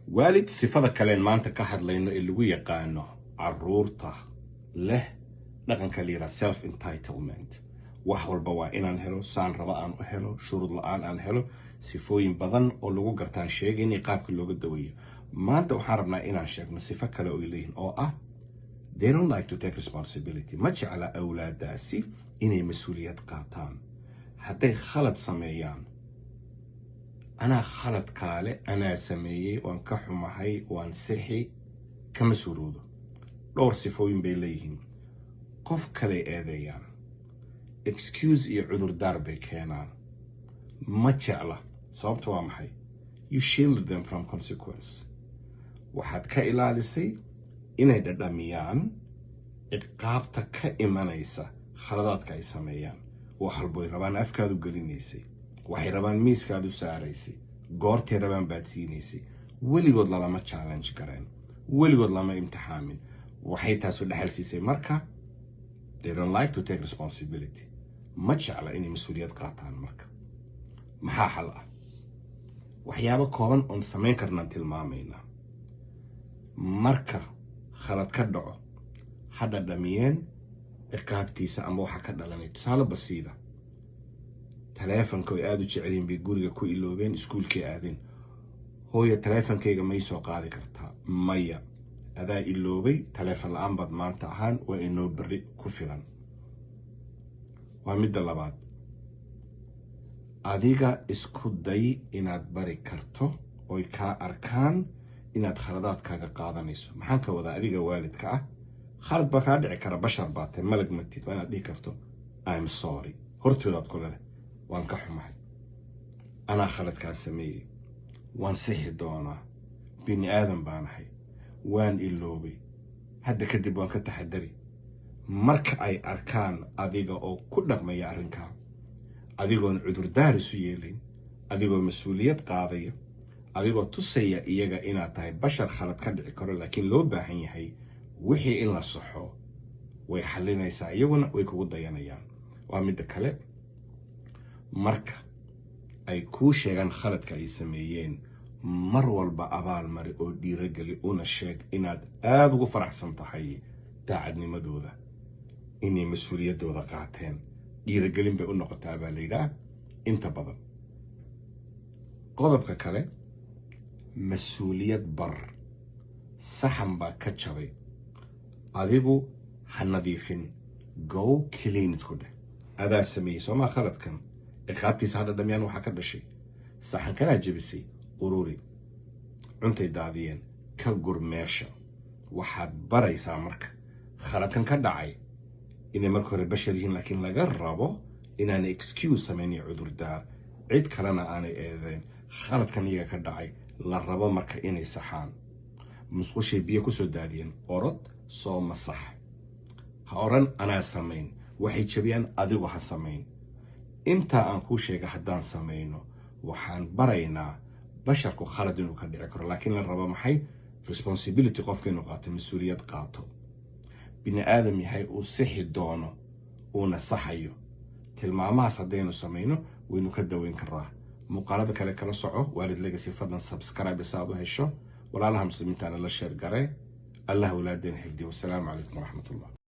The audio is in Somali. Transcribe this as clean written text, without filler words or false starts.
والد صفة كلين ما أنت كحد لأنه اللي ويا قانه عرورته له لكن كليرا self entitlement وحول بوا إن هلو سان ربا أن هلو شروط الآن أن هلو صفوين بدن أو لغو قرتان شيء نقاب كل لغة دوية ما أنت وحاربنا إن شيء صفة كلا إليهن أو they don't like to take responsibility ما على أولاد داسي إني مسؤوليات قاطان حتى خلط سميان أنا خلط كالي أنا سميي وانكحو معي وانسحي كمسؤولوده دور صفوين بيليهن قف كلي آذيان excuse إي عذر داربي كينان ما على صوبت وامحي you shield them from consequence waxaad ka ilaalisay inay dhadhamiyaan ciqaabta ka imanaysa khaladaadka ay sameeyaan wax walbo ay rabaan afkaad u gelinaysay waxay rabaan miiskaad u saaraysay goortay rabaan baad siinaysay weligood lama challenge gareen weligood lama imtixaamin waxay taas u dhaxal siisay marka they don't like to take responsibility ma jecla inay mas'uuliyad qaataan marka maxaa xal ah waxyaabo kooban oon samayn karnaan tilmaamaynaa marka khalad ka dhaco ha dhadhamiyeen ciqaabtiisa ama waxa ka dhalanay tusaale basiida taleefanka ay aad u jecelyiin bay guriga ku iloobeen iskuulkii aadeen hooyo taleefankayga may soo qaadi kartaa maya adaa iloobay taleefan la'aan baad maanta ahaan waa inoo berri ku filan waa midda labaad adiga isku day inaad bari karto oy kaa arkaan inaad khaladaadkaaga qaadanayso maxaan ka wadaa adiga waalidka ah khalad baa kaa dhici kara bashar baa tahay malag matid waa inaad dhihi karto I'm sorry hortoodaad ku leh waan ka xumahay anaa khaladkaa sameeyey waan sixi doonaa bini aadan baanahay waan iloobay hadda kadib waan ka taxadari marka ay arkaan adiga oo ku dhaqmaya arrinkaa adigoon cudurdaar isu yeelin adigoo mas'uuliyad qaadaya adigoo tusaya iyaga inaad tahay bashar khalad ka dhici karo laakiin loo baahan yahay wixii in la saxo way xalinaysaa iyaguna way kugu dayanayaan waa midda kale marka ay kuu sheegaan khaladka ay sameeyeen mar walba abaal mari oo dhiirageli una sheeg inaad aad ugu faraxsan tahay daacadnimadooda inay mas'uuliyaddooda qaateen dhiiragelin bay u noqotaa baa la yidhaah inta badan qodobka kale mas'uuliyad bar saxan baa ka jabay adigu ha nadiifin go clean it ku dheh adaa sameeyey soomaa khaladkan ciqaabtiisa ha dhadhamiyaan waxaa ka dhashay saxankanaa jebisay ururi cuntay daadiyeen ka gur meesha waxaad baraysaa marka khaladkan ka dhacay inay marka hore bashar yihiin laakiin laga rabo inaanay excuse samaynayo cudurdaar cid kalena aanay eedeyn khaladkan iyaga ka dhacay la rabo marka inay saxaan musqushay biyo ku soo daadiyeen orod soo masax ha oran anaa samayn waxay jabiyaan adigu ha samayn intaa aan kuu sheega haddaan samayno waxaan baraynaa basharku khalad inuu ka dhici karo laakiin la rabo maxay responsibility qofka inuu qaato mas'uuliyad qaato bini aadam yahay uu sixi doono uuna saxayo tilmaamahaas haddaynu samayno waynu ka daweyn karaa muuqaalada kale kala soco waalid legacy fadlan subscribe saad u hesho walaalaha muslimiintaana la sheer garee allah awlaadeen xifdiyo wassalaamu calaykum waraxmatullah